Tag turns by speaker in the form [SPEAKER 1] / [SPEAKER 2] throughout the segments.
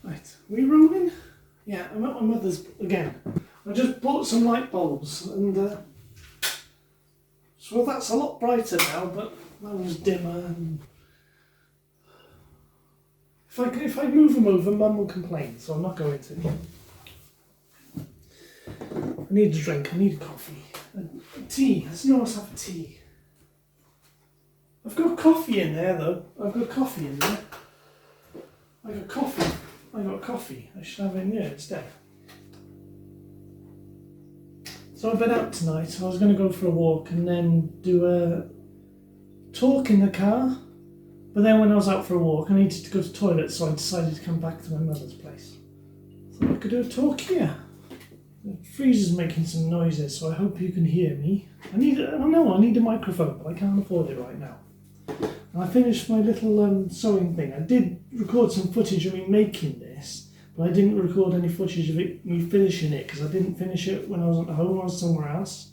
[SPEAKER 1] Right, are we rolling? Yeah, I'm at my mother's again. I just bought some light bulbs and so that's a lot brighter now, but that was dimmer. And if I move them over, Mum will complain, so I'm not going to. I need a drink, I need a coffee. A tea, let's know what's have a tea. I've got coffee in there though. I've got coffee in there. I got coffee. I should have it in there instead. So I've been out tonight. I was going to go for a walk and then do a talk in the car. But then when I was out for a walk, I needed to go to the toilet, so I decided to come back to my mother's place. So I could do a talk here. The freezer's making some noises, so I hope you can hear me. I need a microphone, but I can't afford it right now. And I finished my little sewing thing. I did record some footage of me making this, but I didn't record any footage of me finishing it because I didn't finish it when I was at home. I was somewhere else.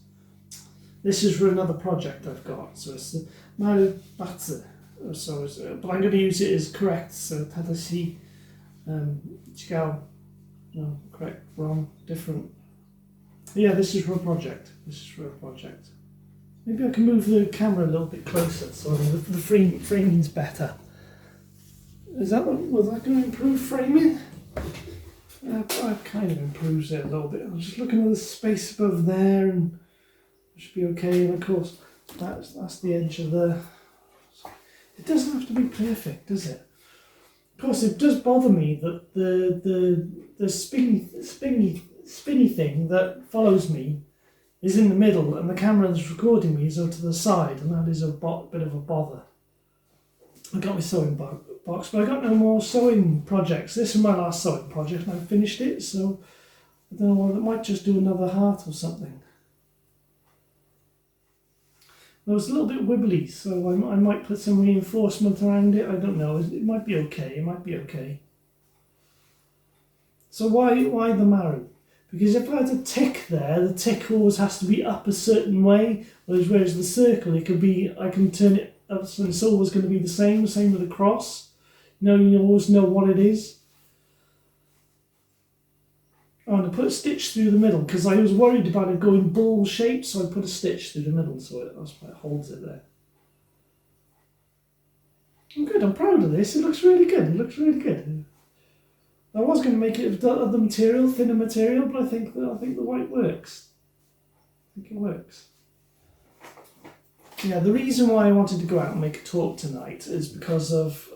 [SPEAKER 1] This is for another project I've got, so it's the Marubatsu. So but I'm going to use it as correct. So Tadashi, Chigao, no, correct, wrong, different. Yeah, this is for a project. Maybe I can move the camera a little bit closer so the framing's better. Was that going to improve framing? It kind of improves it a little bit. I'm just looking at the space above there and it should be okay. And of course, that's the edge of the... It doesn't have to be perfect, does it? Of course, it does bother me that the spinny thing that follows me is in the middle and the camera that's recording me is to the side, and that is a bit of a bother. I got my sewing box, but I got no more sewing projects. This is my last sewing project and I've finished it, so I don't know, I might just do another heart or something. It was a little bit wibbly, so I might put some reinforcement around it. I don't know. It might be okay. So why the Maru? Because if I had a tick there, the tick always has to be up a certain way, whereas the circle, it could be, I can turn it up so it's always going to be the same with the cross. You always know what it is. I'm going to put a stitch through the middle because I was worried about it going ball shaped, so I put a stitch through the middle so that's why it holds it there. I'm good, I'm proud of this. It looks really good. I was going to make it of the material, thinner material, but I think the white works. I think it works. Yeah, the reason why I wanted to go out and make a talk tonight is because of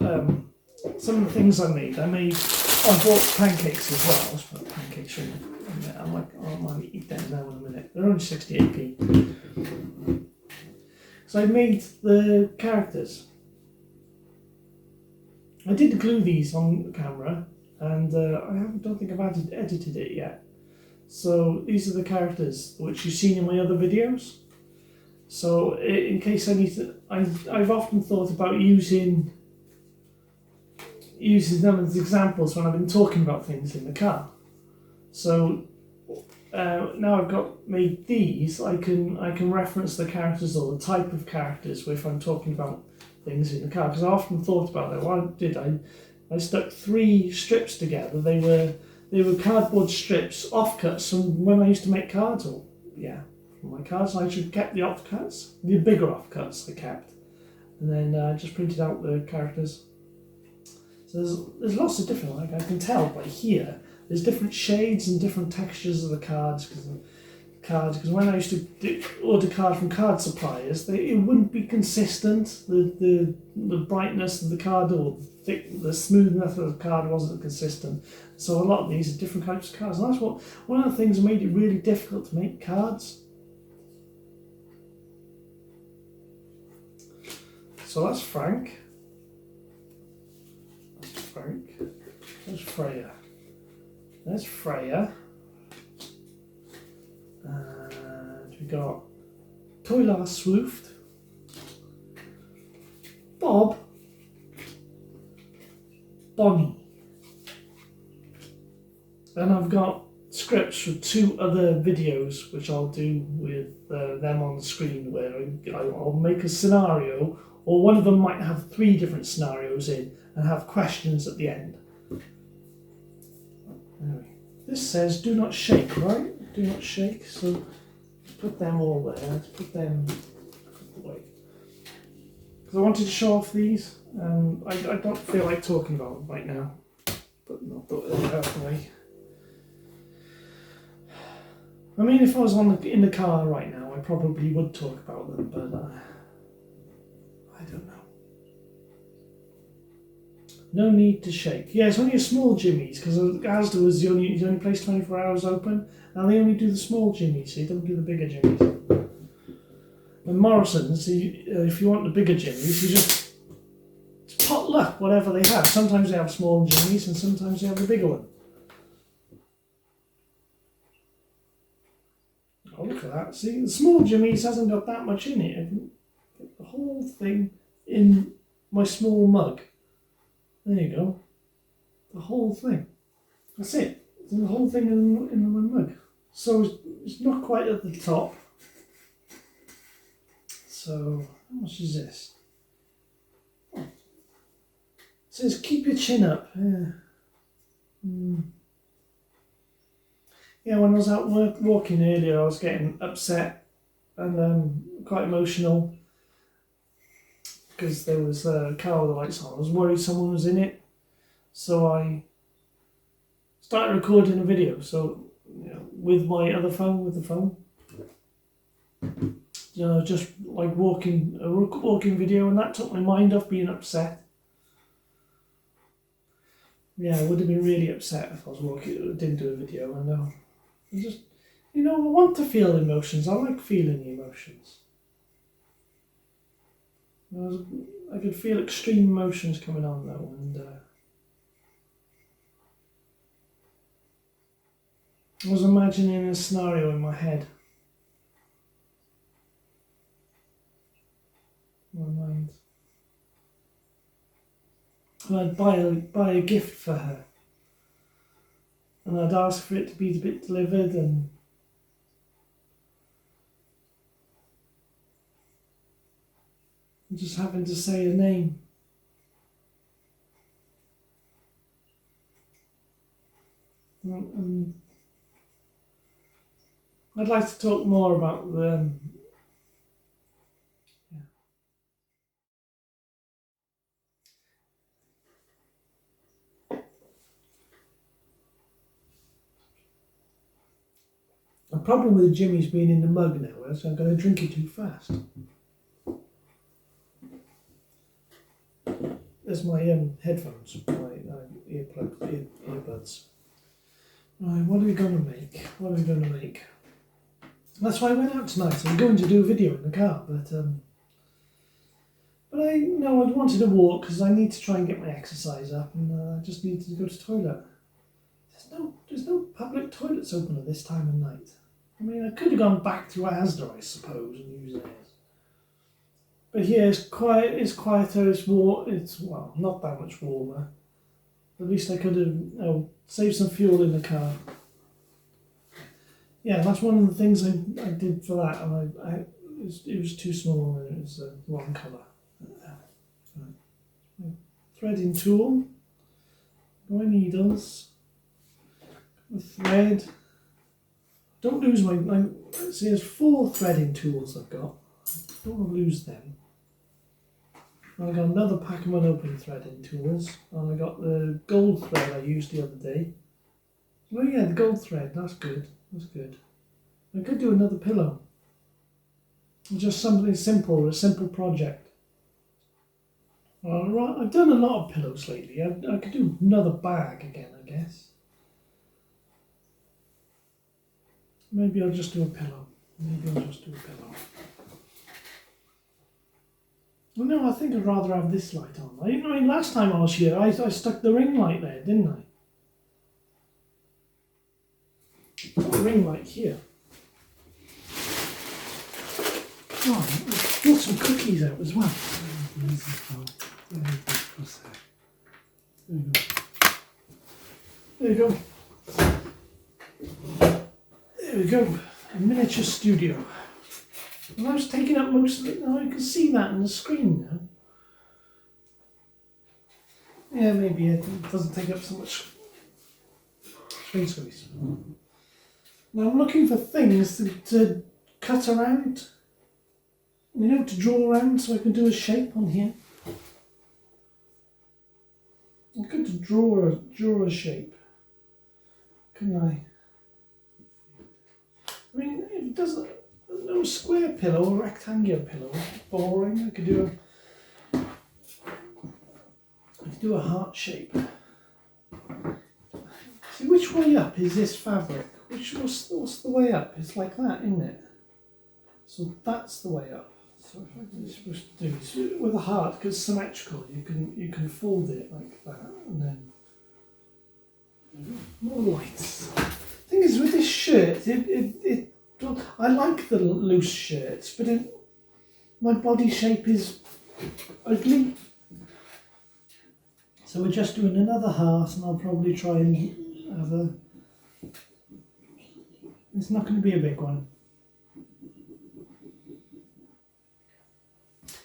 [SPEAKER 1] some of the things I made. I bought pancakes as well. Let's put pancakes in there. I might eat them now in a minute. They're only 68p. So I made the characters. I did glue these on camera, and I don't think I've edited it yet. So these are the characters which you've seen in my other videos. So in case I need to, I've often thought about using them as examples when I've been talking about things in the car. So now I've made these, I can reference the characters or the type of characters if I'm talking about things in the car. Because I often thought about that. What I did, I stuck 3 strips together. They were cardboard strips, offcuts from when I used to make cards. From my cards. I actually kept the offcuts, the bigger offcuts I kept, and then just printed out the characters. So there's lots of different, I can tell by here, there's different shades and different textures of the cards, because when I used to order cards from card suppliers, it wouldn't be consistent. The brightness of the card or the smoothness of the card wasn't consistent. So a lot of these are different types of cards, and that's one of the things that made it really difficult to make cards. So that's Frank. There's Freya. There's Freya. And we got Toilar Swooft, Bob, Bonnie. And I've got scripts for 2 other videos which I'll do with them on the screen, where I'll make a scenario, or one of them might have 3 different scenarios in and have questions at the end. Anyway, this says do not shake, right? Do not shake, so put them all there. Let's put them away. Because I wanted to show off these, and I don't feel like talking about them right now. But not put them out of the way. I mean, if I was in the car right now, I probably would talk about them, but I don't know. No need to shake. Yeah, it's only a small Jimmy's, because Asda was the only place 24 hours open, and they only do the small Jimmy's, so you don't do the bigger Jimmy's. And Morrison's, if you want the bigger Jimmy's, it's pot luck, whatever they have. Sometimes they have small Jimmy's, and sometimes they have the bigger one. Oh, look at that. See, the small Jimmy's hasn't got that much in it. I can get the whole thing in my small mug. There you go. The whole thing. That's it. It's the whole thing in my mug. So it's not quite at the top. So, how much is this? Oh. It says keep your chin up. Yeah. Yeah, when I was out walking earlier, I was getting upset and quite emotional because there was a car with the lights on. I was worried someone was in it, so I started recording a video. So, with my other phone, with the phone, just like a walking video, and that took my mind off being upset. Yeah, I would have been really upset if I was didn't do a video. I know. I just, I want to feel emotions. I like feeling the emotions. I could feel extreme emotions coming on though, and I was imagining a scenario in my head. My mind. And I'd buy a gift for her. And I'd ask for it to be delivered, and just having to say a name. And I'd like to talk more about the. The problem with the Jimmy's being in the mug now is I'm going to drink it too fast. There's my headphones, my earbuds. Right, what are we going to make? That's why I went out tonight. I'm going to do a video in the car, but I wanted to walk because I need to try and get my exercise up, and I just need to go to the toilet. There's no public toilets open at this time of night. I mean, I could have gone back to Asda, I suppose, and used theirs. But here it's quiet. It's quieter. It's warm. It's not that much warmer. At least I could have saved some fuel in the car. Yeah, that's one of the things I did for that, and it was too small and it was the wrong colour. Threading tool. My needles. The thread. Don't lose see, there's 4 threading tools I've got. I don't want to lose them. And I got another pack of unopened threading tools, and I got the gold thread I used the other day. Oh yeah, the gold thread, that's good. I could do another pillow. Just something simple, a simple project. Alright, I've done a lot of pillows lately. I could do another bag again, I guess. Maybe I'll just do a pillow. Well, no, I think I'd rather have this light on. I mean, last time I was here, I stuck the ring light there, didn't I? Got a ring light here. Oh, I brought some cookies out as well. There you go. There we go. A miniature studio. Well, I was taking up most of it now. You can see that on the screen now. Yeah, maybe it doesn't take up so much. Train squeeze. Now I'm looking for things to cut around, to draw around so I can do a shape on here. I could draw a shape, couldn't I? I mean, it doesn't. No square pillow or rectangular pillow. Boring. I could do a heart shape. See, which way up is this fabric? What's the way up? It's like that, isn't it? So that's the way up. So what you're supposed to do is with a heart, because it's symmetrical, you can fold it like that, and then more lights. Thing is, with this shirt, I like the loose shirts, but my body shape is ugly. So we're just doing another heart, and I'll probably try and have a. It's not going to be a big one.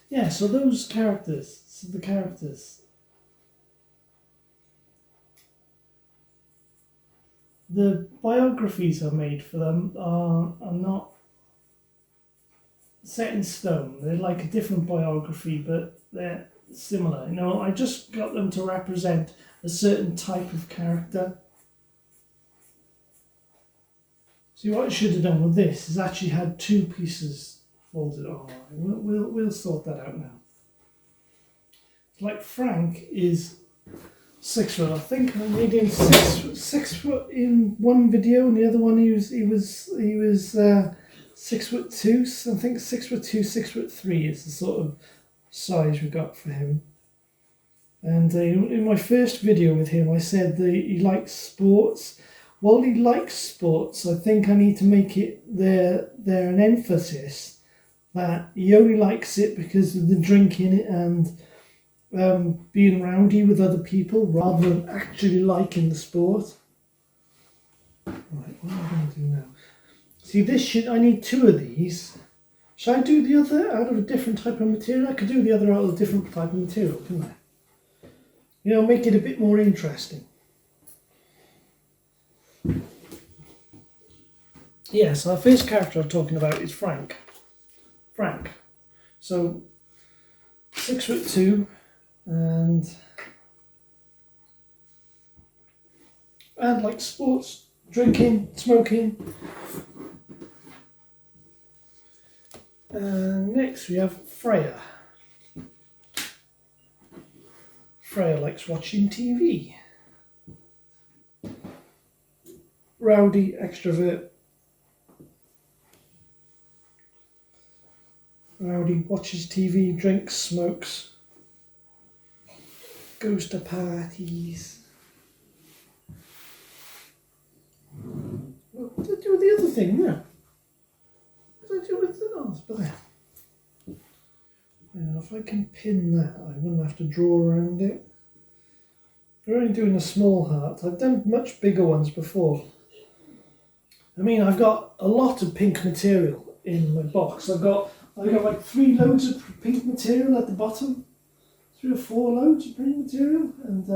[SPEAKER 1] Yeah, so those characters, the characters. The biographies I made for them are not set in stone. They're like a different biography, but they're similar. I just got them to represent a certain type of character. See, what I should have done with this is actually had two pieces folded. Oh, we'll sort that out now. Like Frank is 6 foot. I think I made him 6 foot in one video, and the other one he was 6'2". So I think 6'2", 6'3" is the sort of size we got for him. And in my first video with him, I said that he likes sports. While he likes sports, I think I need to make it there an emphasis that he only likes it because of the drinking and being rowdy with other people, rather than actually liking the sport. Right, what am I going to do now? See, I need 2 of these. Should I do the other out of a different type of material? I could do the other out of a different type of material, couldn't I? Make it a bit more interesting. Yeah, so the first character I'm talking about is Frank. So 6'2", and like sports, drinking, smoking. And next we have Freya. Freya likes watching TV. Rowdy, extrovert. Rowdy watches TV, drinks, smokes, goes to parties. What did I do with the other thing now? What did I do with the there? If I can pin that, I wouldn't have to draw around it. We're only doing a small heart. I've done much bigger ones before. I mean, I've got a lot of pink material in my box. I've got like 3 loads of pink material at the bottom. 3 or 4 loads of pink material. And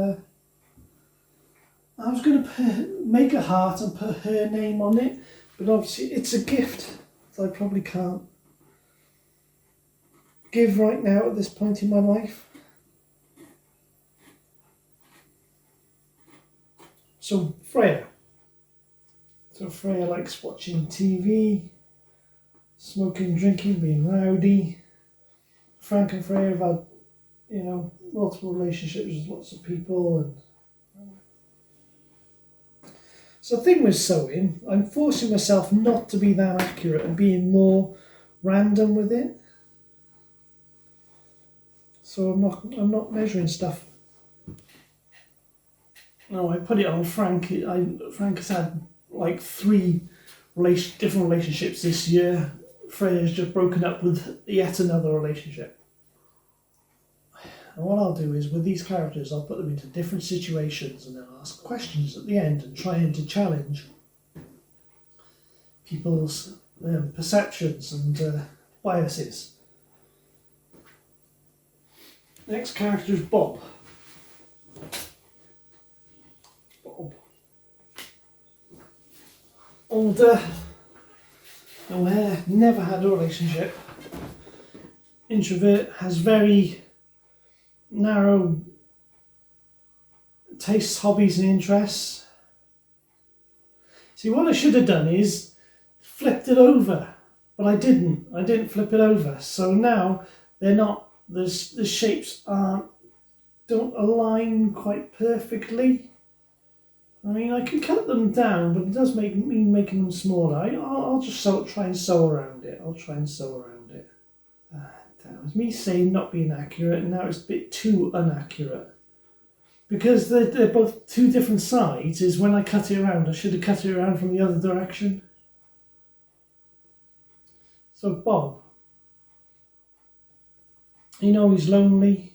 [SPEAKER 1] I was going to make a heart and put her name on it. But obviously it's a gift that I probably can't give right now at this point in my life. So Freya. So Freya likes watching TV, smoking, drinking, being rowdy. Frank and Freya have had, multiple relationships with lots of people. And so the thing with sewing, I'm forcing myself not to be that accurate and being more random with it. So I'm not measuring stuff. No, I put it on Frank. Frank has had like 3 different relationships this year. Freya's just broken up with yet another relationship. And what I'll do is, with these characters, I'll put them into different situations and then ask questions at the end and trying to challenge people's perceptions and biases. Next character is Bob. older, aware, never had a relationship, introvert, has very narrow tastes, hobbies and interests. See, what I should have done is flipped it over, but I didn't. I didn't flip it over. So now they're not, the shapes don't align quite perfectly. I mean, I can cut them down, but it does mean making them smaller. I'll just try and sew around it. I'll try and sew around it. That was me saying not being accurate, and now it's a bit too inaccurate. Because they're both two different sides, is when I cut it around, I should have cut it around from the other direction. So Bob, you know he's lonely.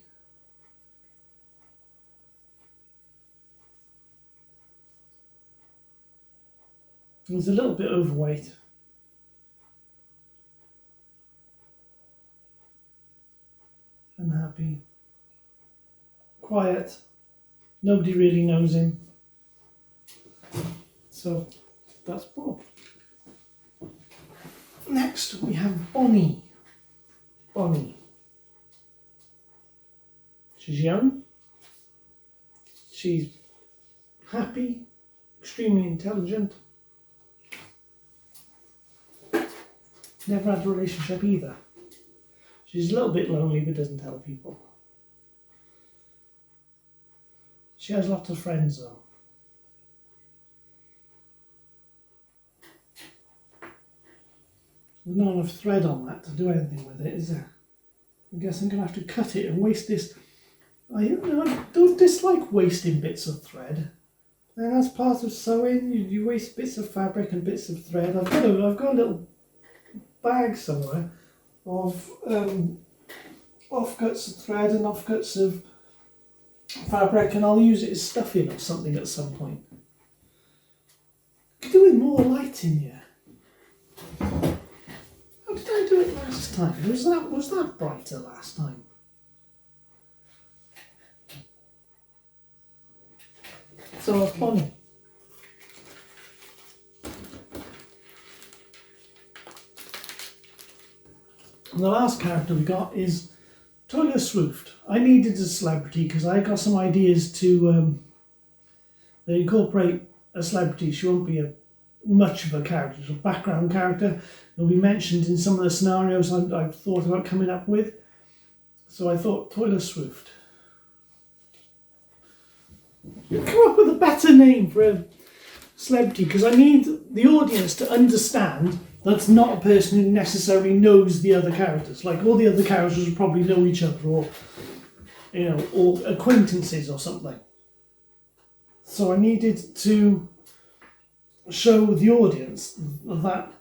[SPEAKER 1] He's a little bit overweight. Unhappy. Quiet. Nobody really knows him. So that's Bob. Next we have Bonnie. Bonnie. She's young. She's happy, extremely intelligent. Never had a relationship either. She's a little bit lonely but doesn't tell people. She has lots of friends though. There's not enough thread on that to do anything with it, is there? I guess I'm going to have to cut it and waste this. I don't dislike wasting bits of thread. And that's part of sewing. You waste bits of fabric and bits of thread. I've got a little bag somewhere of offcuts of thread and offcuts of fabric, and I'll use it as stuffing or something at some point. Could do with more light in here. How did I do it last time? Was that brighter last time? So it's Bonnie. And the last character we got is Taylor Swift. I needed a celebrity because I got some ideas to incorporate a celebrity. She won't be much of a character, she's a background character. It'll be mentioned in some of the scenarios I've thought about coming up with. So I thought Taylor Swift. Come up with a better name for a celebrity because I need the audience to understand that's not a person who necessarily knows the other characters. Like all the other characters will probably know each other, or or acquaintances or something. So I needed to show the audience that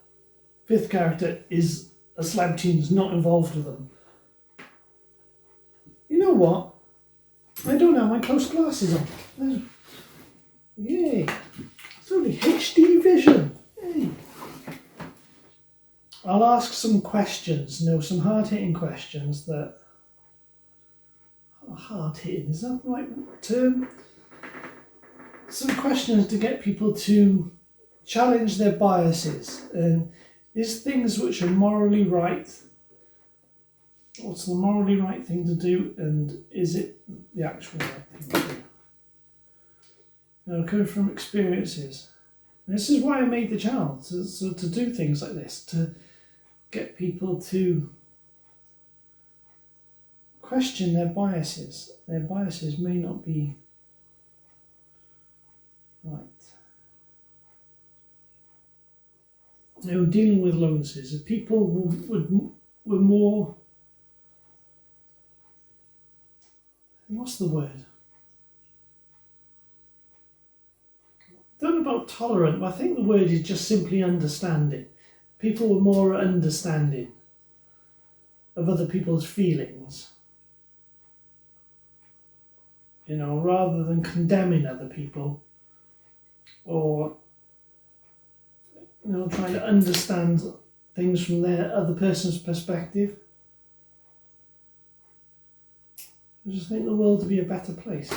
[SPEAKER 1] fifth character is a celebrity and is not involved with them. You know what? I don't have my close glasses on. Yay! It's only HD vision. Yay! I'll ask some questions, some hard-hitting questions that... hard-hitting, is that the right term? Some questions to get people to challenge their biases. And is things which are morally right, what's the morally right thing to do, and is it the actual right thing to do? Coming from experiences. And this is why I made the channel, to do things like this, to get people to question their biases. Their biases may not be right. Dealing with loneliness, if people were more, what's the word? I don't know about tolerant, but I think the word is just simply understanding. People were more understanding of other people's feelings, rather than condemning other people or trying to understand things from their other person's perspective. I just think the world to be a better place.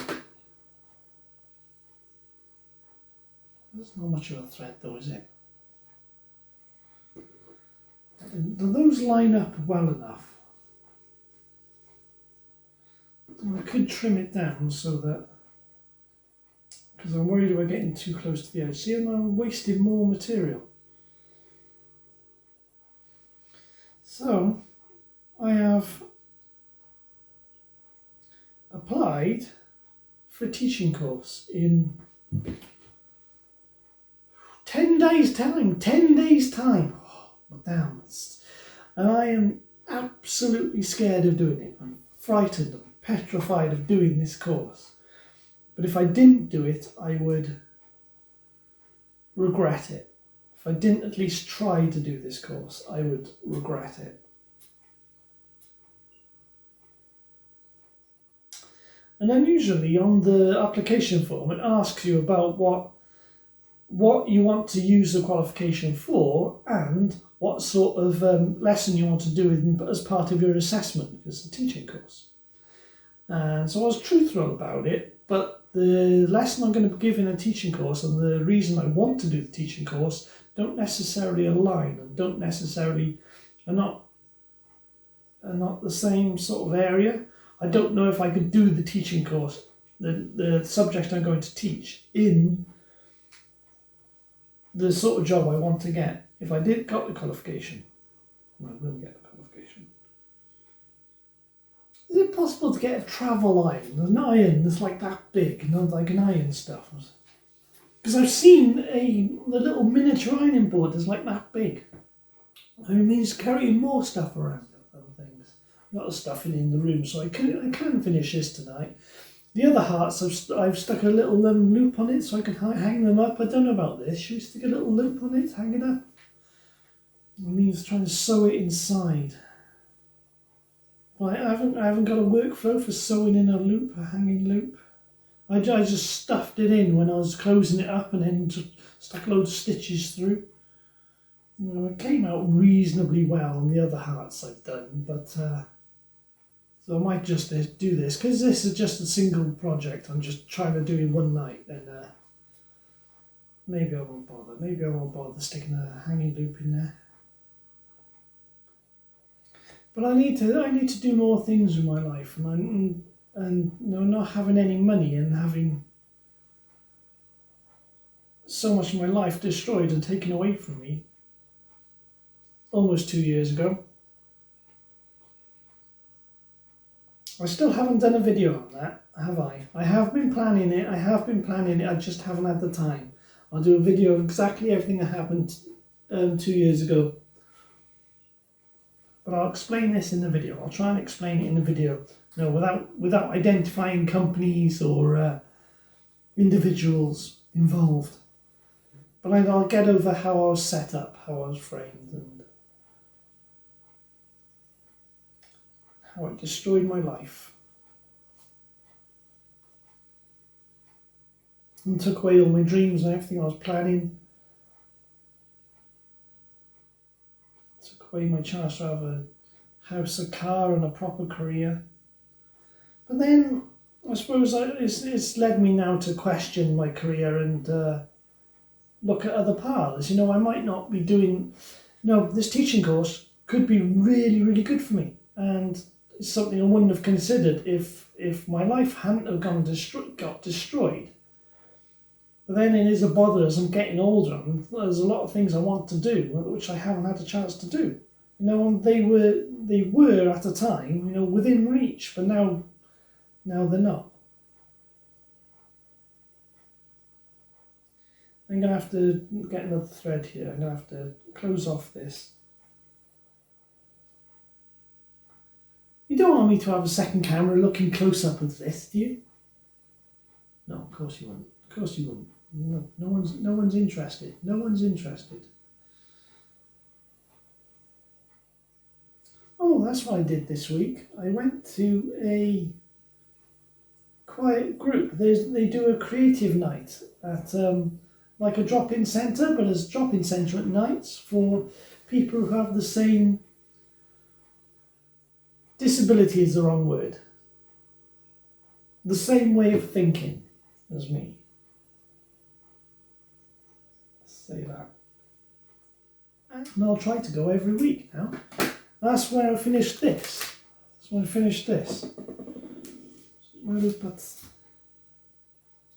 [SPEAKER 1] That's not much of a threat though, is it? Do those line up well enough? I could trim it down so that, because I'm worried about getting too close to the edge. See, I'm wasting more material. So, I have applied for a teaching course in 10 days' time. 10 days' time. Oh, damn. And I am absolutely scared of doing it. I'm frightened. I'm petrified of doing this course. But if I didn't do it, I would regret it. If I didn't at least try to do this course, I would regret it. And then usually on the application form, it asks you about what you want to use the qualification for and what sort of lesson you want to do as part of your assessment, because it's a teaching course. And so I was truthful about it, but the lesson I'm going to give in a teaching course and the reason I want to do the teaching course don't necessarily align and are not the same sort of area. I don't know if I could do the teaching course, the subject I'm going to teach, in the sort of job I want to get. If I got the qualification, I will get the qualification. Is it possible to get a travel iron? There's an iron that's like that big, like an iron stuff. Because I've seen the little miniature ironing board is like that big. I mean, it's carrying more stuff around and things. A lot of stuff in the room, so I can finish this tonight. The other hearts, I've stuck a little loop on it so I can hang them up. I don't know about this. Should we stick a little loop on it, hang it up? It means trying to sew it inside. Well, I haven't got a workflow for sewing in a loop, a hanging loop. I just stuffed it in when I was closing it up and then just stuck loads of stitches through. It came out reasonably well on the other hearts I've done, but so I might just do this, because this is just a single project I'm just trying to do in one night, then maybe I won't bother. Maybe I won't bother sticking a hanging loop in there. But I need to do more things in my life, and not having any money and having so much of my life destroyed and taken away from me almost 2 years ago. I still haven't done a video on that, have I? I have been planning it, I just haven't had the time. I'll do a video of exactly everything that happened 2 years ago. But I'll explain this in the video. I'll try and explain it in the video, without identifying companies or individuals involved. But I'll get over how I was set up, how I was framed, and how it destroyed my life. And took away all my dreams and everything I was planning. Took away my chance to have a house, a car, and a proper career. But then, I suppose it's led me now to question my career and look at other paths. I might not be doing... this teaching course could be really, really good for me. And it's something I wouldn't have considered if my life hadn't have got destroyed. But then it is a bother as I'm getting older, and there's a lot of things I want to do which I haven't had a chance to do. They were at the time, within reach, but now they're not. I'm going to have to get another thread here. I'm going to have to close off this. You don't want me to have a second camera looking close up of this, do you? No, of course you wouldn't. Of course you wouldn't. No one's interested. No one's interested. Oh, that's what I did this week. I went to a quiet group. They do a creative night at like a drop-in centre, but as drop-in centre at nights for people who have the same disability is the wrong word. The same way of thinking as me. Let's say that. and I'll try to go every week now. That's where I finished this.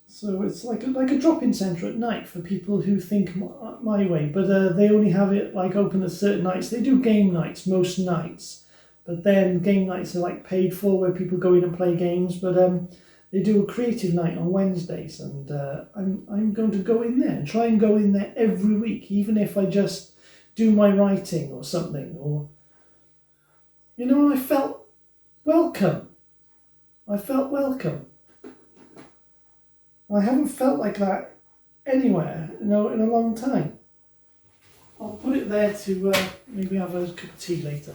[SPEAKER 1] So it's like a drop-in centre at night for people who think my way, but they only have it like open at certain nights. They do game nights most nights, but then game nights are like paid for, where people go in and play games. But they do a creative night on Wednesdays, and I'm going to go in there and try and go in there every week, even if I just do my writing or something. Or I felt welcome. I haven't felt like that anywhere, in a long time. I'll put it there to maybe have a cup of tea later.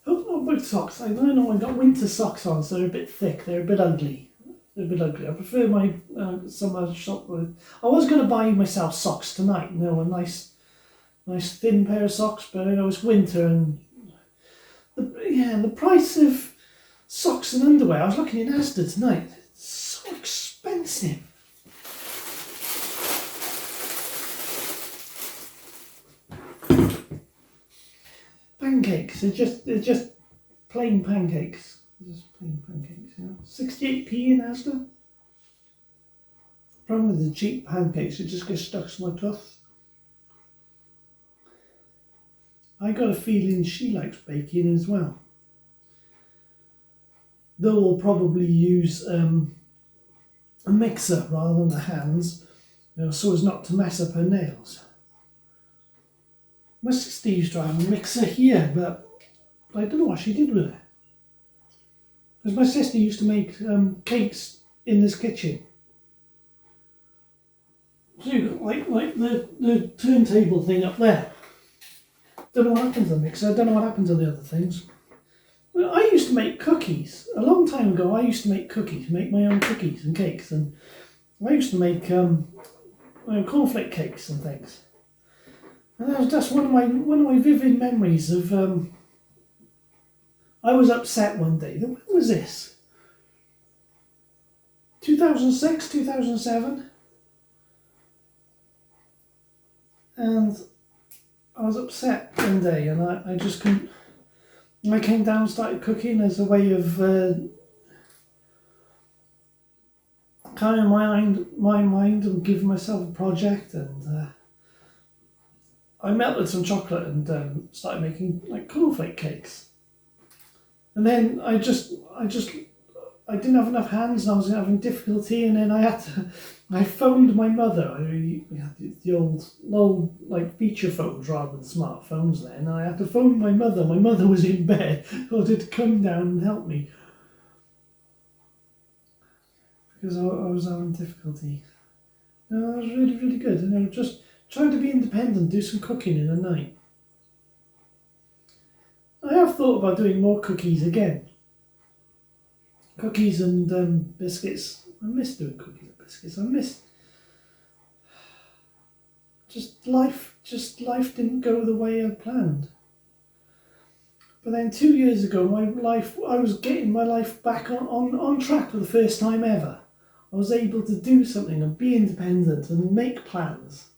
[SPEAKER 1] Oh, about socks. I don't know. I got winter socks on, so they're a bit thick. They're a bit ugly. I prefer my summer shop. I was going to buy myself socks tonight. A nice thin pair of socks, but it's winter and. The price of socks and underwear, I was looking in Asda tonight, it's so expensive. Pancakes, they're just plain pancakes. 68p in Asda. Problem with the cheap pancakes, it just gets stuck to my tooth. I got a feeling she likes baking as well. Though we'll probably use a mixer rather than the hands, so as not to mess up her nails. My sister used to have a mixer here, but I don't know what she did with it. Because my sister used to make cakes in this kitchen. So you got like the turntable thing up there. Don't know what happened to the mixer. I don't know what happened to the other things. Well, I used to make cookies. A long time ago, I used to make cookies, make my own cookies and cakes. And I used to make cornflake cakes and things. And that was just one of my vivid memories of... I was upset one day. When was this? 2006, 2007? And... I was upset one day, and I just couldn't. I came down and started cooking as a way of calming my mind and giving myself a project. And I melted some chocolate and started making like cornflake cakes. And then I didn't have enough hands, and I was having difficulty. And then I phoned my mother. We had the old like feature phones rather than smartphones then. I had to phone my mother. My mother was in bed. I wanted to come down and help me because I was having difficulty. No, it was really, really good. Just trying to be independent, do some cooking in the night. I have thought about doing more cookies again. Cookies and biscuits. I miss doing cookies and biscuits. I miss life didn't go the way I planned. But then 2 years ago, I was getting my life back on track for the first time ever. I was able to do something and be independent and make plans.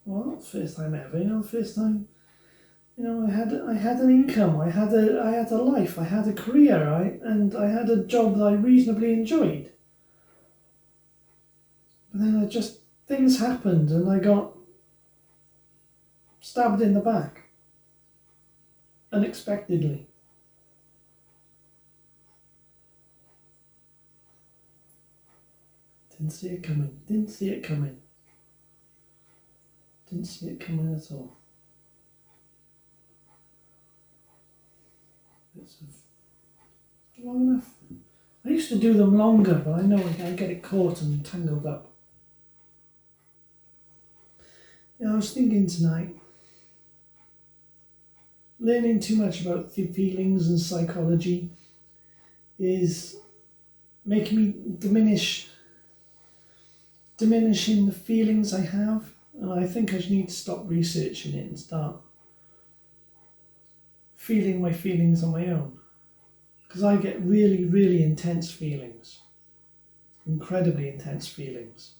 [SPEAKER 1] Well, not the first time ever. The first time. I had an income, I had a life, I had a career, and I had a job that I reasonably enjoyed. But then things happened and I got stabbed in the back. Unexpectedly. Didn't see it coming at all. Long enough. I used to do them longer, but I know I get it caught and tangled up. I was thinking tonight, learning too much about feelings and psychology is making me diminishing the feelings I have, and I think I need to stop researching it and start feeling my feelings on my own. Because I get really, really intense feelings. incredibly intense feelings.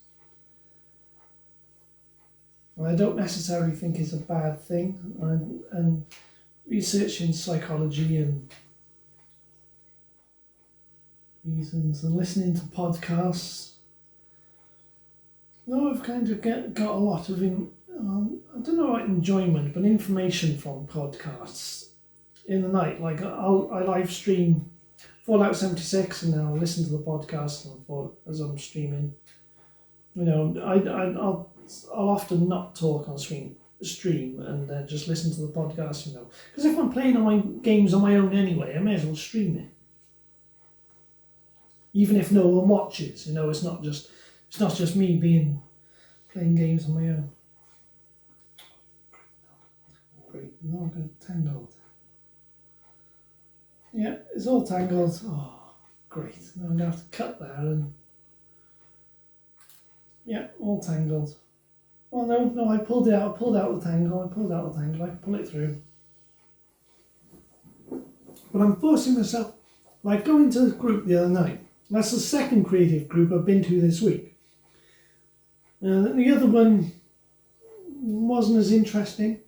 [SPEAKER 1] And I don't necessarily think it's a bad thing. And researching psychology and reasons and listening to podcasts, I've kind of got a lot of, I don't know about enjoyment, but information from podcasts in the night. Like I live stream Fallout 76 and then I'll listen to the podcast as I'm streaming. I'll often not talk on stream and just listen to the podcast, Because if I'm playing on my games on my own anyway, I may as well stream it. Even if no one watches, it's not just me playing games on my own. Great, now I've got tangled. Yeah, it's all tangled. Oh, great. Now I'm going to have to cut there and... Yeah, all tangled. Oh no, I pulled it out. I pulled out the tangle. I can pull it through. But I'm forcing myself, like going to the group the other night. That's the second creative group I've been to this week. The other one wasn't as interesting.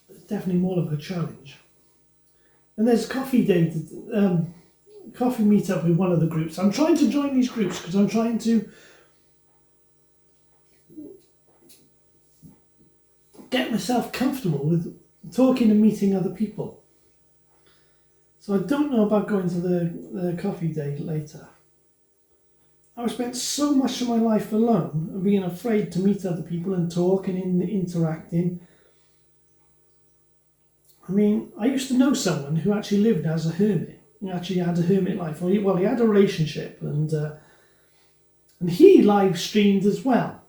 [SPEAKER 1] It's definitely more of a challenge. And there's coffee day, coffee meetup with one of the groups. I'm trying to join these groups because I'm trying to get myself comfortable with talking and meeting other people. So I don't know about going to the coffee day later. I've spent so much of my life alone and being afraid to meet other people and talk and interacting. I mean, I used to know someone who actually lived as a hermit. He actually had a hermit life. Well, he had a relationship and he live streamed as well.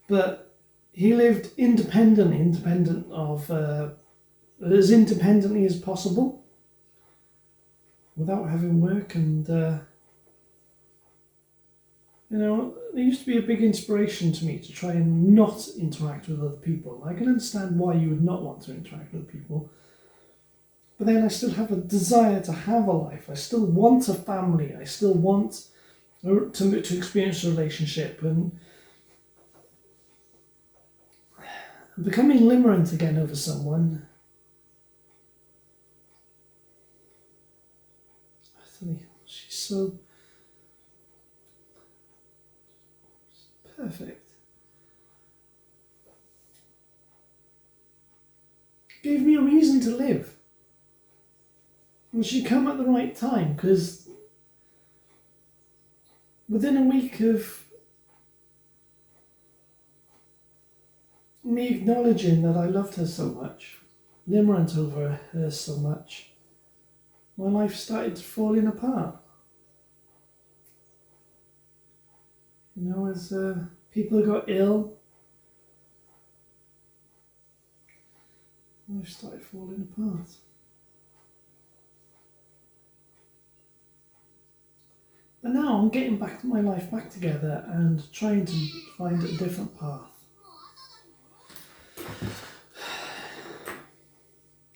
[SPEAKER 1] But he lived independent of, as independently as possible, without having work, and there used to be a big inspiration to me to try and not interact with other people. I can understand why you would not want to interact with people, but then I still have a desire to have a life. I still want a family. I still want to experience a relationship, and becoming limerent again over someone. She's so perfect. Gave me a reason to live. And she come at the right time, because within a week of me acknowledging that I loved her so much, limerent over her so much, my life started falling apart. As people got ill, life started falling apart. But now I'm getting my life back together and trying to find a different path.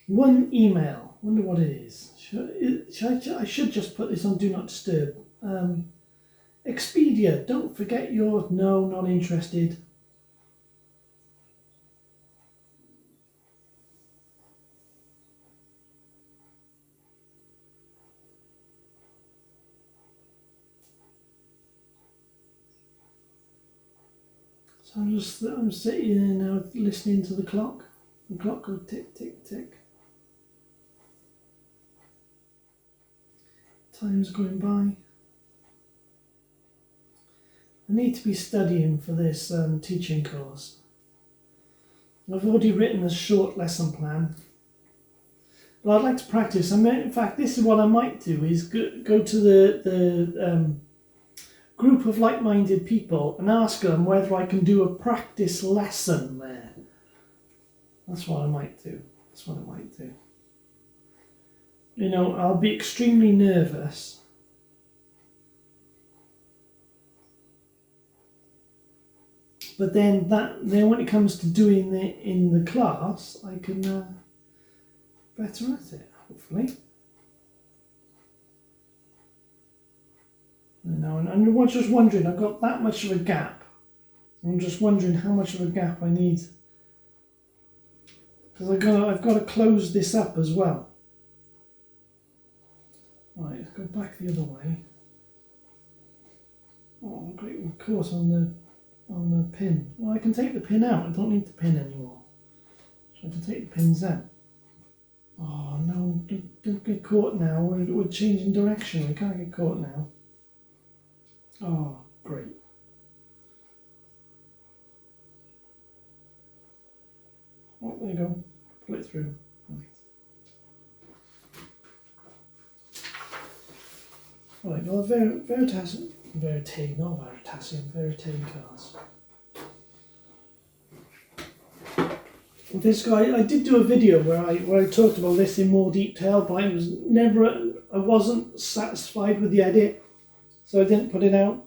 [SPEAKER 1] One email, wonder what it is. I should just put this on Do Not Disturb. Expedia, don't forget your no, not interested. So I'm sitting there now listening to the clock. The clock goes tick, tick, tick. Time's going by. I need to be studying for this teaching course. I've already written a short lesson plan, but I'd like to practice. In fact, this is what I might do: is go to the group of like-minded people and ask them whether I can do a practice lesson there. That's what I might do. I'll be extremely nervous. But then when it comes to doing it in the class, I can better at it, hopefully. Now, and I'm just wondering, I've got that much of a gap. I'm just wondering how much of a gap I need. Because I've got to close this up as well. Right, let's go back the other way. Oh, great, we're caught on the pin. Well, I can take the pin out. I don't need the pin anymore. So I can take the pins out. Oh no, don't get caught now. We're changing direction. We can't get caught now. Oh, great. Oh, there you go. Pull it through. Right, well, Veritasium cards. This guy, I did do a video where I talked about this in more detail, but I wasn't satisfied with the edit, so I didn't put it out.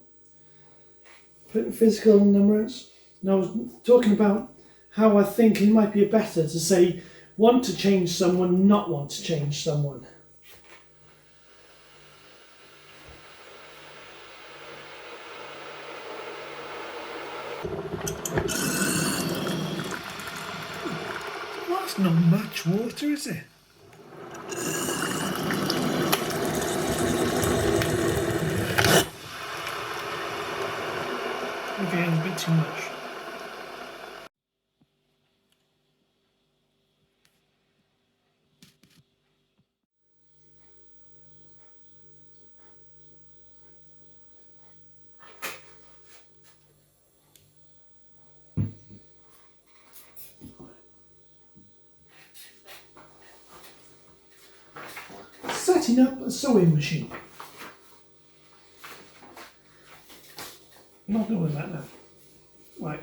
[SPEAKER 1] Put in physical limerence. And I was talking about how I think it might be better to say want to change someone, not want to change someone. Well, that's not much water, is it? Okay, it's a bit too much. Setting up a sewing machine. I'm not doing that now. Right.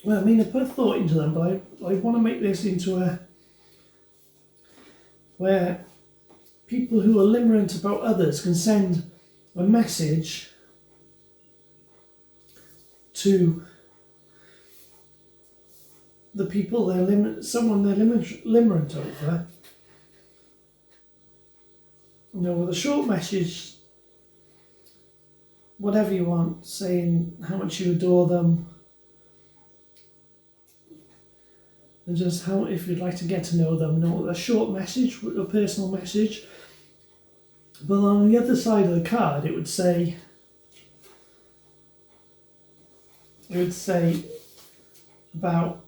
[SPEAKER 1] Well, I mean, I put thought into them, but I want to make this into where people who are limerent about others can send a message to the people someone they're limerent over. You know, with a short message, whatever you want, saying how much you adore them, and just how, if you'd like to get to know them, a short message, a personal message. But on the other side of the card, it would say about,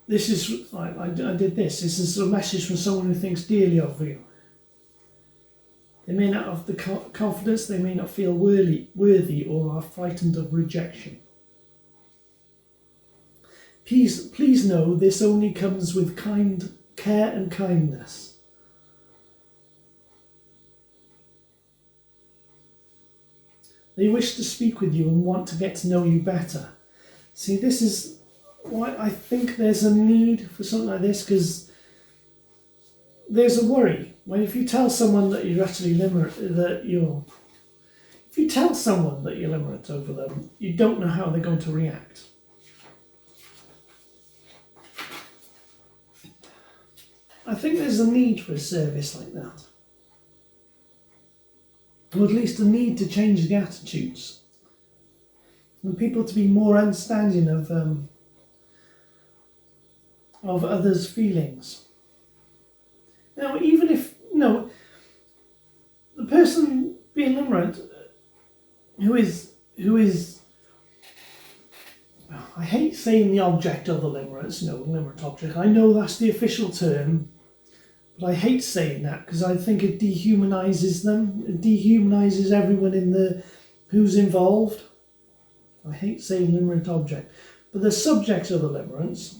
[SPEAKER 1] this is, I did this. This is a message from someone who thinks dearly of you. They may not have the confidence, they may not feel worthy or are frightened of rejection. Please know this only comes with care and kindness. They wish to speak with you and want to get to know you better. See, this is why I think there's a need for something like this, because there's a worry. If you tell someone that you're actually limerent, if you tell someone that you're limerent over them, you don't know how they're going to react. I think there's a need for a service like that. Or at least a need to change the attitudes. And people to be more understanding of others' feelings. Now, even if, the person being limerent, who is, I hate saying the object of the limerence, limerent object. I know that's the official term, but I hate saying that because I think it dehumanises them. It dehumanises everyone who's involved. I hate saying limerent object, but the subject of the limerence,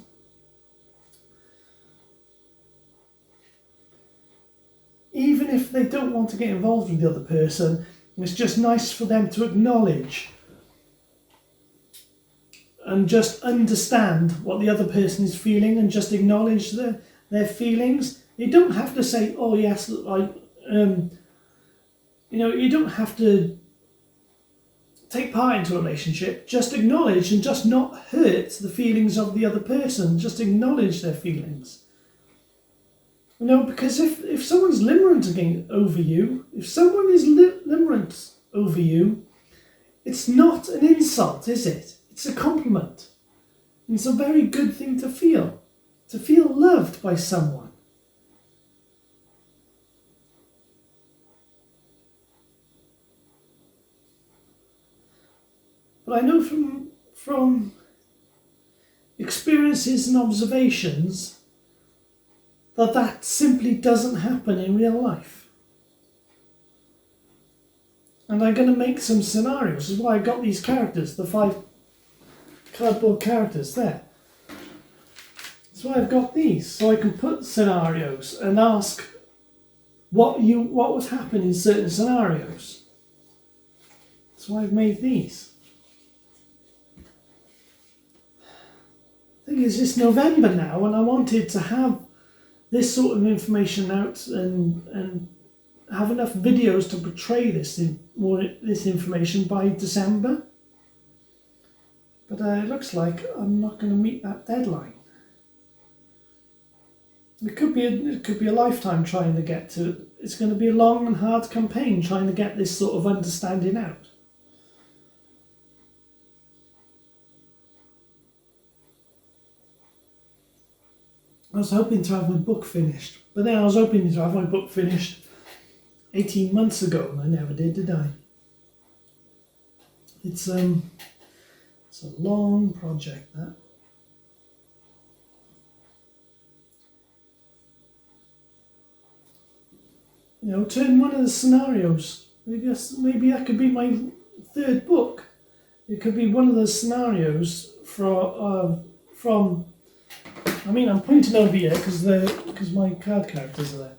[SPEAKER 1] even if they don't want to get involved with the other person, it's just nice for them to acknowledge and just understand what the other person is feeling and just acknowledge their feelings. You don't have to say, oh yes, you don't have to take part into a relationship, just acknowledge and just not hurt the feelings of the other person. Just acknowledge their feelings. You know, because if someone's limerent over you, if someone is limerent over you, it's not an insult, is it? It's a compliment. And it's a very good thing to feel loved by someone. But I know from experiences and observations that simply doesn't happen in real life. And I'm going to make some scenarios. This is why I got these characters, the 5 cardboard characters there. That's why I've got these, so I can put scenarios and ask what would happen in certain scenarios. That's why I've made these. The thing is, it's November now, and I wanted to have this sort of information out and have enough videos to portray this information by December. But it looks like I'm not going to meet that deadline. It could be a lifetime trying to get to. It's going to be a long and hard campaign trying to get this sort of understanding out. I was hoping to have my book finished, but then I was hoping to have my book finished 18 months ago, and I never did I? It's a long project, that. You know, turn one of the scenarios. Maybe that could be my 3rd book. It could be one of the scenarios from. I mean, I'm pointing over here because my card characters are there.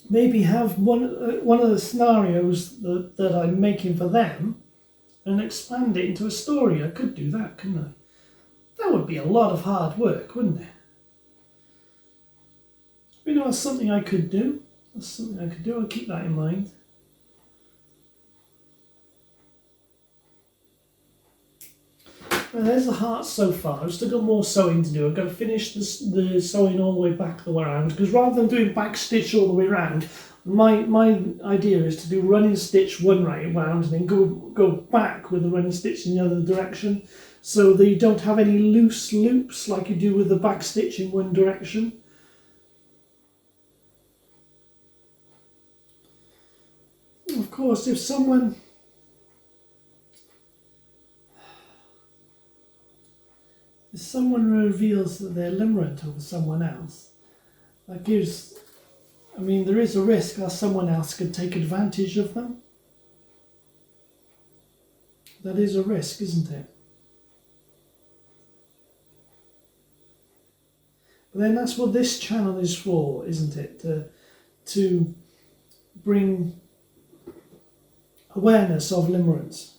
[SPEAKER 1] Maybe have one of the scenarios that I'm making for them, and expand it into a story. I could do that, couldn't I? That would be a lot of hard work, wouldn't it? You know, that's something I could do. I'll keep that in mind. Well, there's the heart so far. I've still got more sewing to do. I've got to finish the sewing all the way back the way around, because rather than doing back stitch all the way around, my idea is to do running stitch one way around and then go back with the running stitch in the other direction, so that you don't have any loose loops like you do with the back stitch in one direction. Of course, if someone reveals that they're limerent over someone else, that gives, I mean, there is a risk that someone else could take advantage of them. That is a risk, isn't it? But then that's what this channel is for, isn't it? To bring awareness of limerence.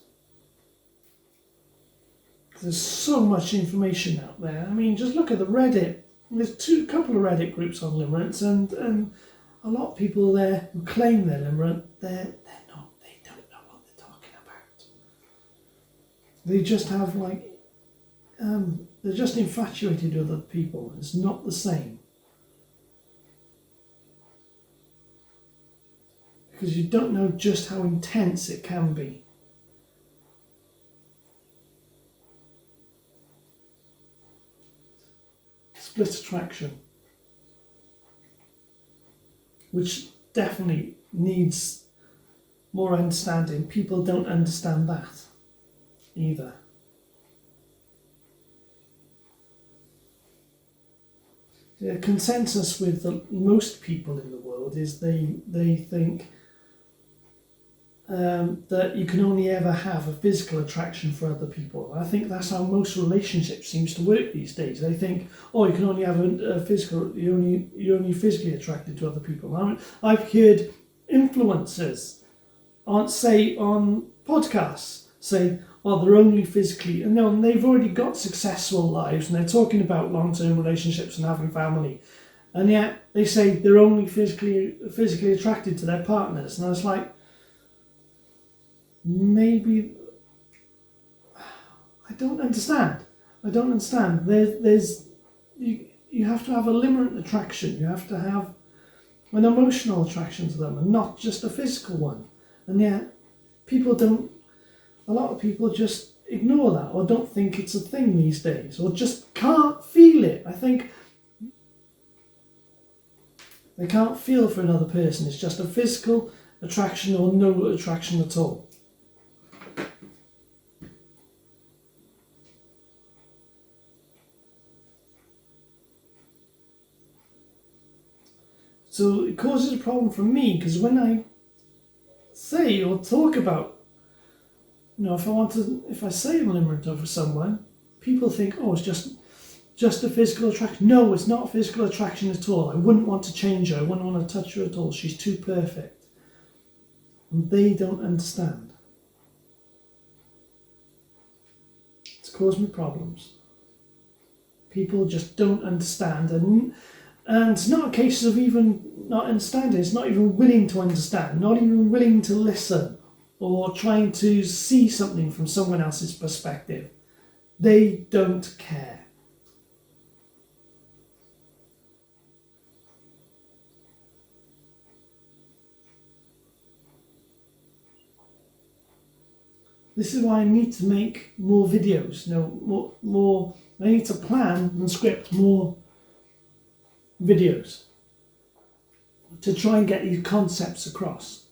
[SPEAKER 1] There's so much information out there. I mean, just look at the Reddit. There's a couple of Reddit groups on limerence, and a lot of people there who claim they're limerent, they're not. They don't know what they're talking about. They just have they're just infatuated with other people. It's not the same. Because you don't know just how intense it can be. Split attraction, which definitely needs more understanding. People don't understand that either. The consensus with most people in the world is they think that you can only ever have a physical attraction for other people. I think that's how most relationships seems to work these days. They think, oh, you can only have a physical, you're only physically attracted to other people. I've heard influencers on podcasts say, well, they're only physically, and they've already got successful lives, and they're talking about long-term relationships and having family, and yet they say they're only physically attracted to their partners. And I was like, maybe I don't understand. There's you have to have a limerent attraction. You have to have an emotional attraction to them, and not just a physical one. And yet, a lot of people just ignore that, or don't think it's a thing these days, or just can't feel it. I think they can't feel for another person. It's just a physical attraction or no attraction at all. So it causes a problem for me, because when I say or talk about, if I say I'm limerent over someone, people think, oh, it's just a physical attraction. No, it's not a physical attraction at all. I wouldn't want to change her. I wouldn't want to touch her at all. She's too perfect. And they don't understand. It's caused me problems. People just don't understand, and it's not a case of even not understanding. It's not even willing to understand, not even willing to listen, or trying to see something from someone else's perspective. They don't care. This is why I need to make more videos. More. I need to plan and script more videos to try and get these concepts across.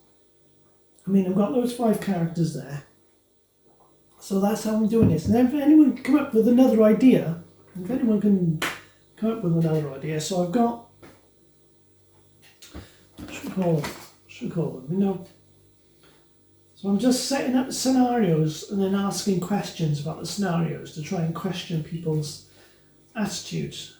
[SPEAKER 1] I mean, I've got those 5 characters there, so that's how I'm doing this. And if anyone can come up with another idea, so I've got, what should we call them? So I'm just setting up scenarios and then asking questions about the scenarios to try and question people's attitudes.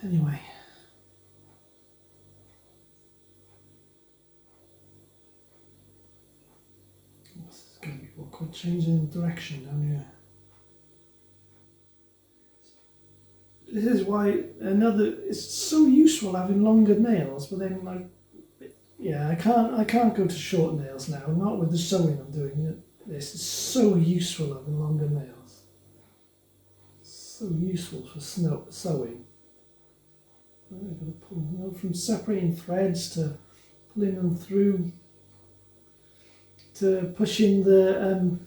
[SPEAKER 1] Anyway. This is going to be awkward, changing direction down here. This is why it's so useful having longer nails, but then I can't go to short nails now, not with the sewing I'm doing. This is so useful having longer nails. So useful for sewing. I've got to pull from separating threads to pulling them through to pushing the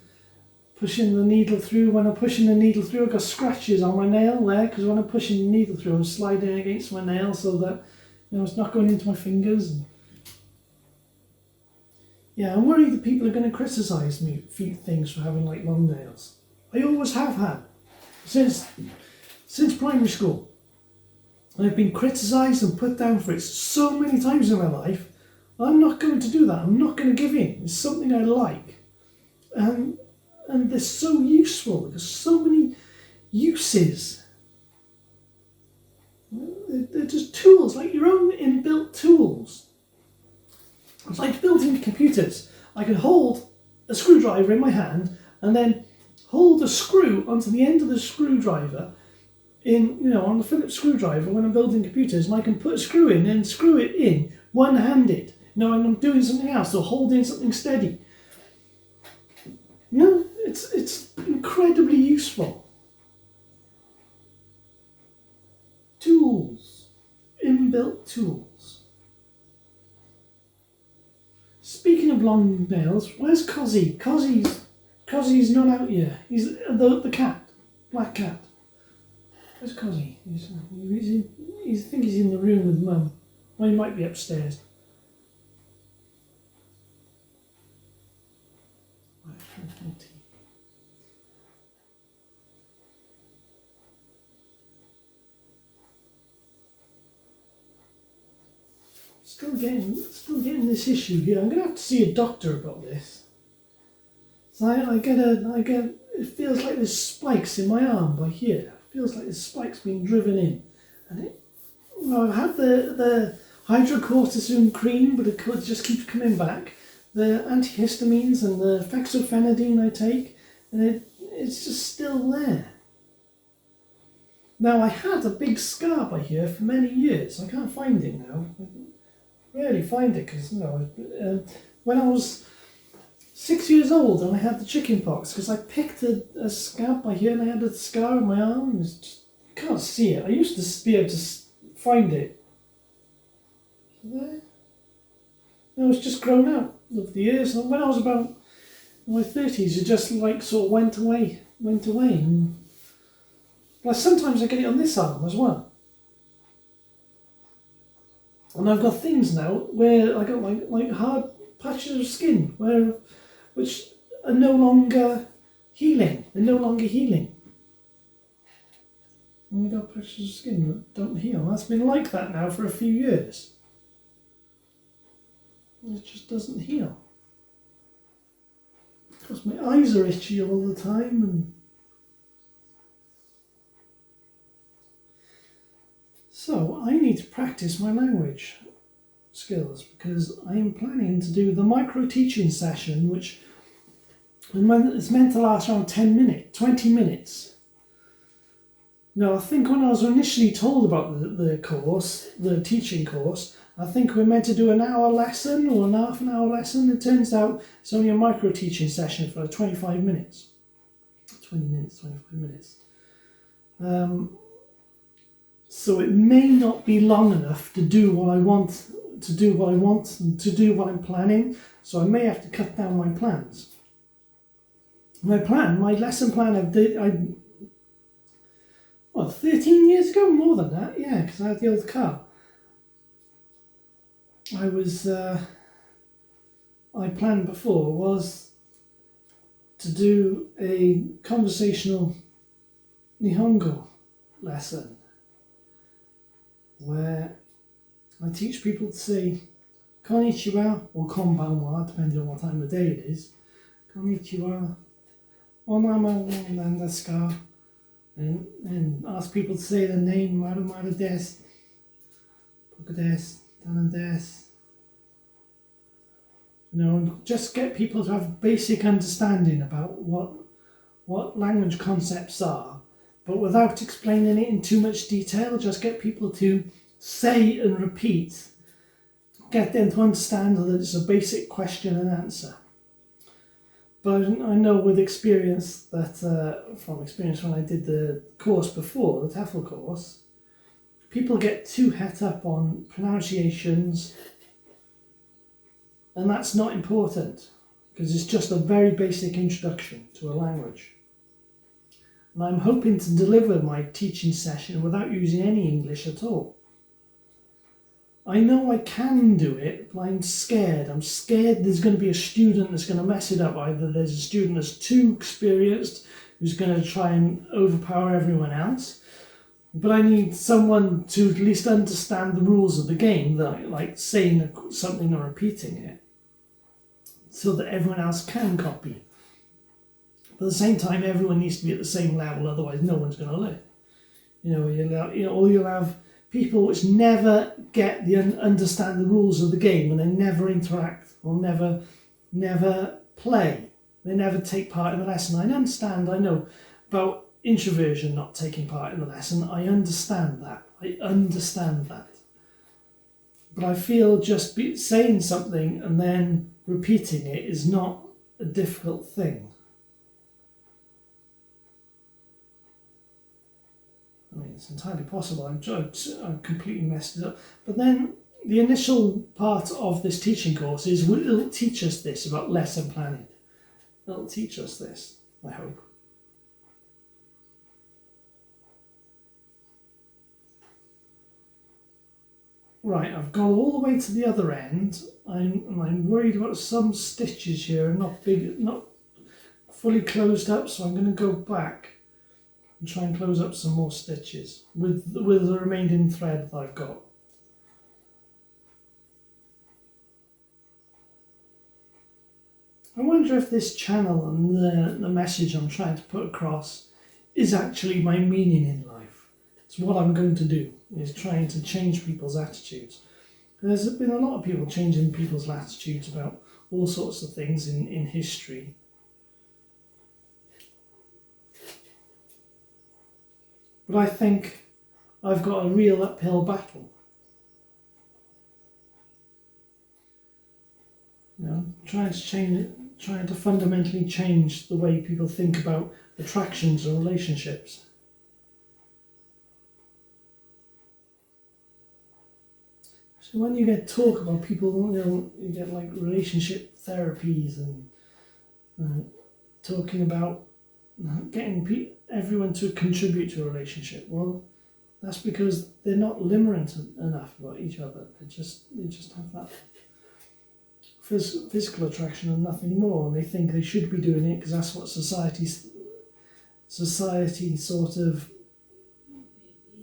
[SPEAKER 1] needle through. When I'm pushing the needle through, I've got scratches on my nail there, because when I'm pushing the needle through, I'm sliding against my nail so that it's not going into my fingers. Yeah, I'm worried that people are going to criticise me things for having long nails. I always have had since primary school. I've been criticised and put down for it so many times in my life. I'm not going to do that. I'm not going to give in. It's something I like. And they're so useful. There's so many uses. They're just tools, like your own inbuilt tools. It's like built-in computers. I can hold a screwdriver in my hand and then hold a screw onto the end of the screwdriver on the Phillips screwdriver when I'm building computers, and I can put a screw in and screw it in one-handed. And I'm doing something else or holding something steady. It's incredibly useful. Tools. Inbuilt tools. Speaking of long nails, where's Cozzy? Cozzy's not out yet. He's the cat. Black cat. Where's Cozzy? I think he's in the room with Mum. Or he might be upstairs. Still getting this issue here. I'm gonna have to see a doctor about this. So I get it feels like there's spikes in my arm by here. It feels like there's spikes being driven in. And I've had the hydrocortisone cream, but it just keeps coming back. The antihistamines and the fexofenadine I take, and it's just still there. Now, I had a big scar by here for many years. I can't find it now. I rarely find it because, when I was 6 years old and I had the chicken pox, because I picked a scab by here and I had a scar on my arm, and it's just, you can't see it. I used to be able to find it. There. No, it's just grown out over the years. And when I was about in my 30s, it just sort of went away. And, sometimes I get it on this arm as well. And I've got things now where I got like hard patches of skin which are no longer healing. They're no longer healing. And I've got patches of skin that don't heal. That's been like that now for a few years. It just doesn't heal. Because my eyes are itchy all the time, and so I need to practice my language skills, because I am planning to do the micro teaching session, which it's meant to last around 20 minutes. Now, I think when I was initially told about the teaching course, I think we're meant to do an hour lesson or an half an hour lesson. It turns out it's only a micro teaching session for 25 minutes. 20 minutes, 25 minutes. So it may not be long enough to do what I want, and to do what I'm planning. So I may have to cut down my plans. My lesson plan, 13 years ago, more than that, yeah, because I had the old car. I planned before was to do a conversational Nihongo lesson where I teach people to say konnichiwa or konbanwa, depending on what time of day it is. Konnichiwa, onama wa nan desu ka? And ask people to say the name, maru maru desu, poku desu, tanan desu. And just get people to have basic understanding about what language concepts are, but without explaining it in too much detail. Just get people to say and repeat. Get them to understand that it's a basic question and answer. But I know with experience from experience when I did the course before, the TEFL course, people get too het up on pronunciations, and that's not important, because it's just a very basic introduction to a language. And I'm hoping to deliver my teaching session without using any English at all. I know I can do it, but I'm scared. I'm scared there's going to be a student that's going to mess it up. Either there's a student that's too experienced, who's going to try and overpower everyone else, but I need someone to at least understand the rules of the game, like saying something or repeating it, so that everyone else can copy. But at the same time, everyone needs to be at the same level, otherwise no one's going to learn. You'll have people which never understand the rules of the game, and they never interact or never play. They never take part in the lesson. I know about introversion not taking part in the lesson. I understand that. But I feel just saying something and then repeating it is not a difficult thing. I mean, it's entirely possible. I've completely messed it up. But then the initial part of this teaching course it'll teach us this about lesson planning. It'll teach us this, I hope. Right, I've gone all the way to the other end. I'm worried about some stitches here, not fully closed up, so I'm going to go back and try and close up some more stitches with the remaining thread that I've got. I wonder if this channel and the message I'm trying to put across is actually my meaning in life. It's what I'm going to do, is trying to change people's attitudes. There's been a lot of people changing people's attitudes about all sorts of things in history. but I think I've got a real uphill battle. You know, trying to fundamentally change the way people think about attractions and relationships. So when you get talk about people, you know, you get like relationship therapies and talking about getting everyone to contribute to a relationship. Well, that's because they're not limerent enough about each other. They just have that physical attraction and nothing more, and they think they should be doing it because that's what society sort of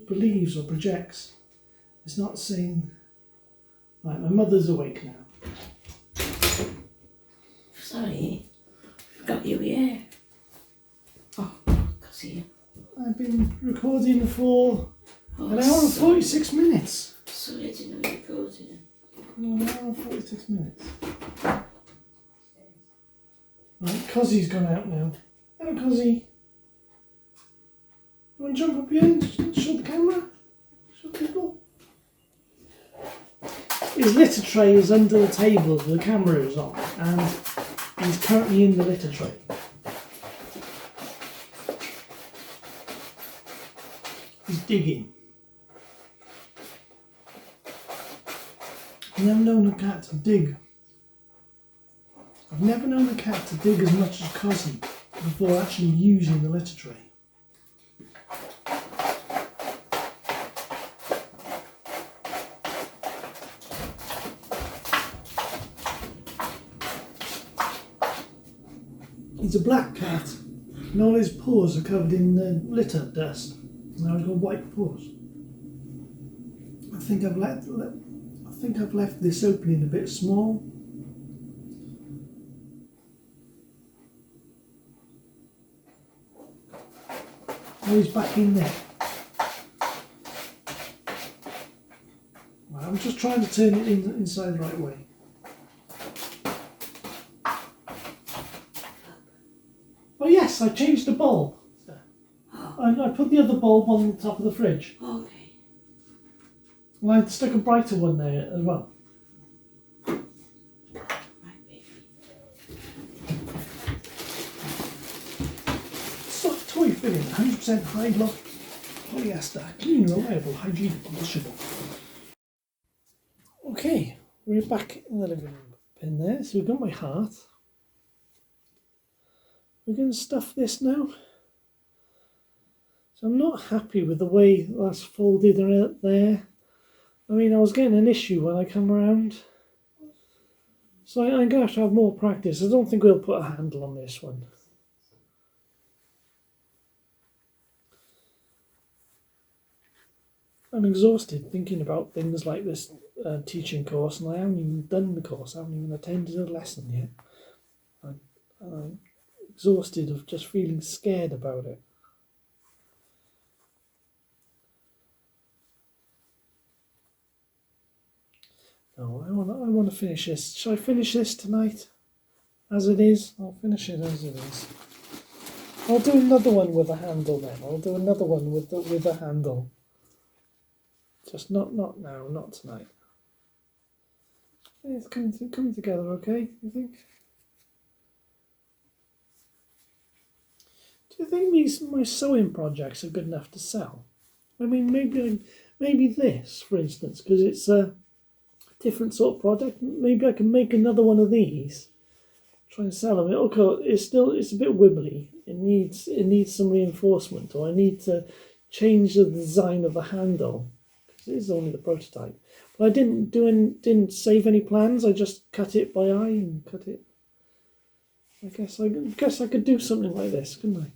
[SPEAKER 1] believes or projects. It's not saying, right, my mother's awake now.
[SPEAKER 2] Sorry, got you here. Oh, see.
[SPEAKER 1] I've been recording for an hour and 46 minutes.
[SPEAKER 2] Sorry, I didn't know you recorded.
[SPEAKER 1] No, an hour and 46 minutes. Right, Cozzy's gone out now. Hello, Cozzy. You want to jump up here and show the camera? Show people? His litter tray is under the table that the camera is on, and he's currently in the litter tray. He's digging. I've never known a cat to dig. I've never known a cat to dig as much as Cozzy before actually using the litter tray. He's a black cat, and all his paws are covered in litter dust. Now he's got white paws. I think I've left this opening a bit small. Oh, he's back in there. Right, I'm just trying to turn it inside the right way. Oh yes, I changed the bulb. I put the other bulb on the top of the fridge.
[SPEAKER 2] Okay.
[SPEAKER 1] And I stuck a brighter one there as well.
[SPEAKER 2] Right, baby.
[SPEAKER 1] Soft toy filling, 100% high loft polyester, clean, reliable, hygienic, washable. Okay, we're back in the living room in there. So we've got my heart. We're going to stuff this now. So I'm not happy with the way that's folded there. I mean, I was getting an issue when I come around. So I'm going to have more practice. I don't think we'll put a handle on this one. I'm exhausted thinking about things like this teaching course, and I haven't even done the course. I haven't even attended a lesson yet. I'm exhausted of just feeling scared about it. No, I want to finish this. Shall I finish this tonight? As it is? I'll finish it as it is. I'll do another one with a handle then. I'll do another one with a handle. Just not now, not tonight. It's coming together okay, you think? Do you think my sewing projects are good enough to sell? I mean, maybe this, for instance, because it's a different sort of project. Maybe I can make another one of these. Try and sell them. It's a bit wibbly. It needs some reinforcement, or I need to change the design of the handle. It is only the prototype. But I didn't save any plans. I just cut it by eye and cut it. I guess I could do something like this, couldn't I?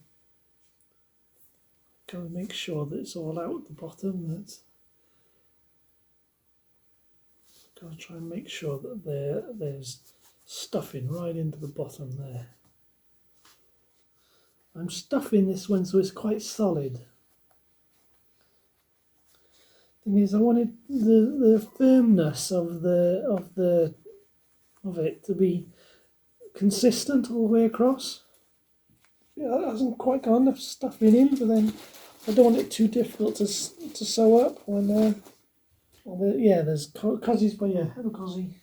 [SPEAKER 1] Gotta make sure that it's all out at the bottom. Gotta try and make sure that there's stuffing right into the bottom there. I'm stuffing this one so it's quite solid. Thing is, I wanted the firmness of it to be consistent all the way across. Yeah, that hasn't quite got enough stuffing in, but then I don't want it too difficult to sew up when. There's Cozzy's, but yeah, hello Cozzy.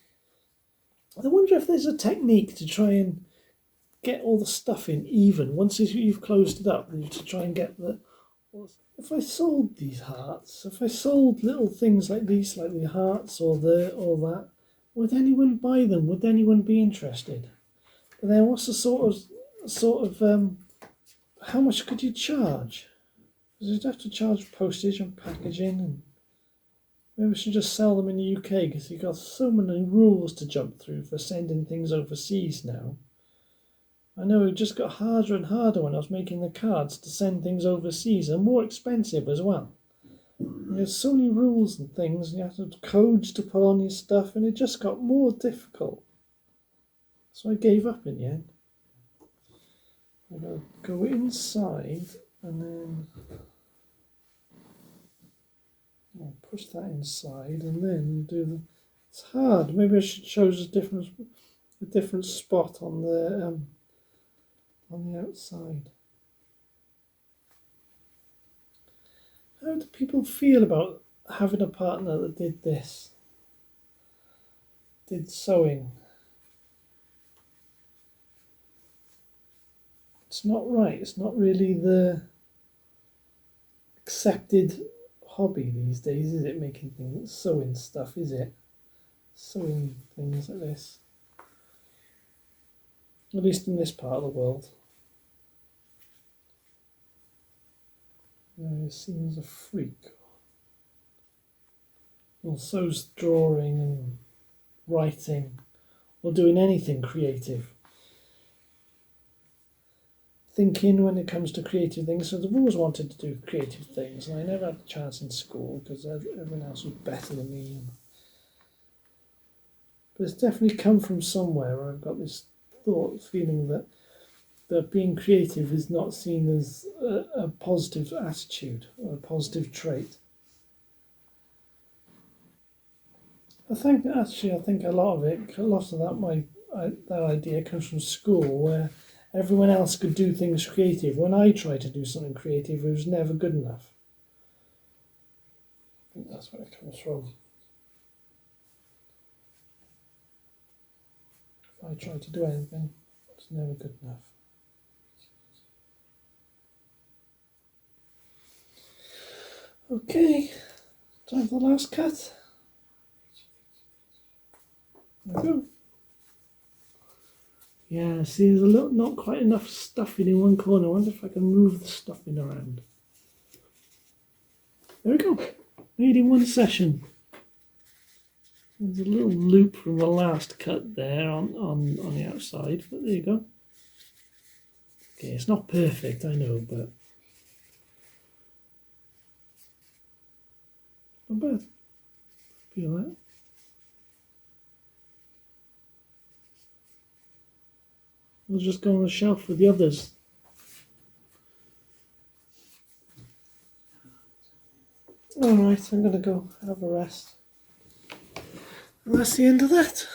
[SPEAKER 1] I wonder if there's a technique to try and get all the stuff in even once you've closed it up, to try and get the. If I sold these hearts, if I sold little things like these, like the hearts or that, would anyone buy them? Would anyone be interested? But then, what's the sort of how much could you charge? Because you'd have to charge postage and packaging, and maybe we should just sell them in the UK because you've got so many rules to jump through for sending things overseas now. I know it just got harder and harder when I was making the cards to send things overseas, and more expensive as well. There's so many rules and things, and you have to have codes to put on your stuff, and it just got more difficult. So I gave up in the end. I'm going to go inside, and then I'll push that inside, and then do the. It's hard. Maybe I should choose a different spot on the outside. How do people feel about having a partner that did this? Did sewing? It's not right. It's not really the accepted hobby these days, is it? Making things, sewing stuff, is it? Sewing things like this. At least in this part of the world. It seems a freak. Well, so's drawing and writing, or doing anything creative. Thinking when it comes to creative things, so I've always wanted to do creative things, and I never had the chance in school because everyone else was better than me. But it's definitely come from somewhere where I've got this feeling that being creative is not seen as a positive attitude or a positive trait. I think a lot of that idea comes from school, where everyone else could do things creative. When I tried to do something creative, it was never good enough. I think that's where it comes from. If I tried to do anything, it's never good enough. Okay, time for the last cut. There we go. Yeah, see, there's not quite enough stuffing in one corner. I wonder if I can move the stuffing around. There we go. Made in one session. There's a little loop from the last cut there on the outside, but there you go. Okay, it's not perfect, I know, but not bad. Feel that. We'll just go on the shelf with the others. Alright, I'm going to go have a rest. And that's the end of that.